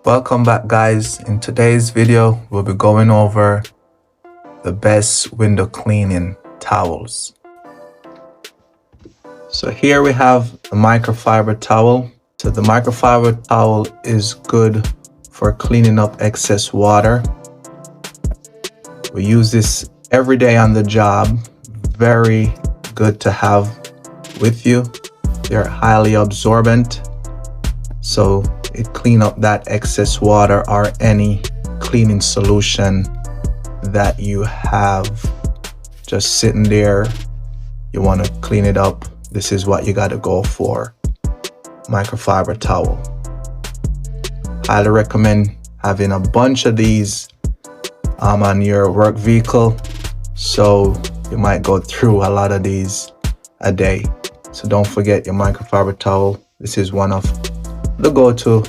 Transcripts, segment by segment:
Welcome back, guys. In today's video we'll be going over the best window cleaning towels. So here we have the microfiber towel. So the microfiber towel is good for cleaning up excess water. We use this every day on the job. Very good to have with you. They're highly absorbent, so it clean up that excess water or any cleaning solution that you have just sitting there. You want to clean it up. This is what you got to go for. Microfiber towel. Highly recommend having a bunch of these on your work vehicle, so you might go through a lot of these a day. So don't forget your microfiber towel. This is one of the go-to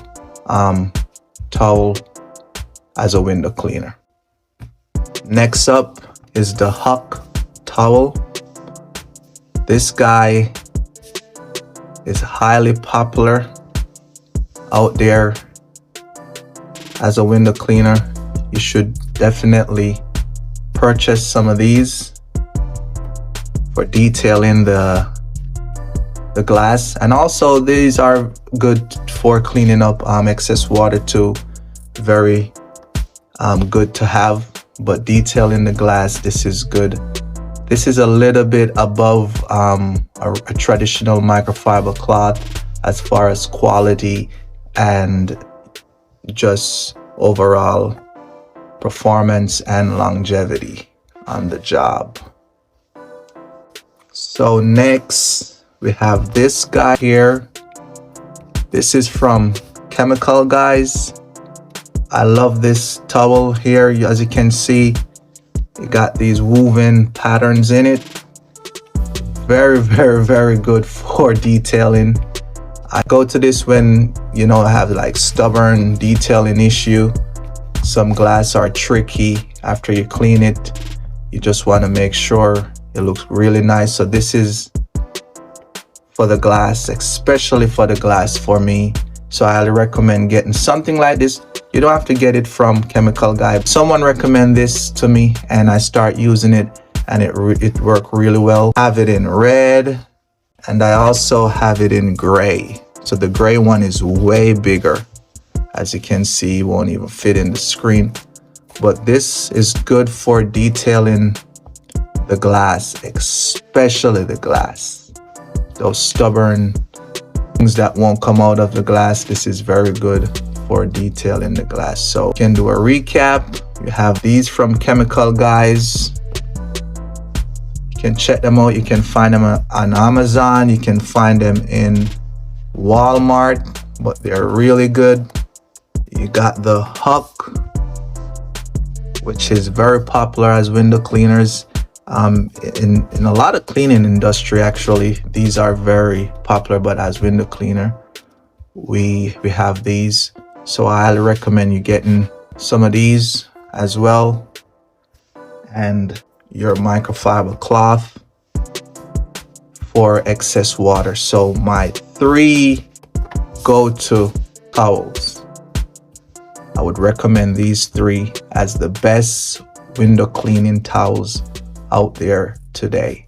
towel as a window cleaner. Next up is the Huck towel. This guy is highly popular out there as a window cleaner. You should definitely purchase some of these for detailing the glass, and also these are good for cleaning up excess water too. Very good to have, but detailing the glass, this is good. This is a little bit above a traditional microfiber cloth as far as quality and just overall performance and longevity on the job. So next we have this guy here. This is from Chemical Guys. I love this towel here. As you can see, it got these woven patterns in it. Very good for detailing. I go to this when I have like stubborn detailing issue. Some glass are tricky. After you clean it, you just want to make sure it looks really nice. So this is for the glass, especially for the glass for me. So I highly recommend getting something like this. You don't have to get it from Chemical Guy. Someone recommended this to me and I start using it, and it worked really well. I have it in red and I also have it in gray. So the gray one is way bigger. As you can see, it won't even fit in the screen. But this is good for detailing the glass, especially the glass. Those stubborn things that won't come out of the glass, this is very good for detailing the glass. So you can do a recap. You have these from Chemical Guys. You can check them out. You can find them on Amazon. You can find them in Walmart, but they're really good. You got the Huck, which is very popular as window cleaners. In a lot of cleaning industry, actually, these are very popular, but as window cleaner, we have these. So I highly recommend you getting some of these as well, and your microfiber cloth for excess water. So my 3 go-to towels, I would recommend these 3 as the best window cleaning towels out there today.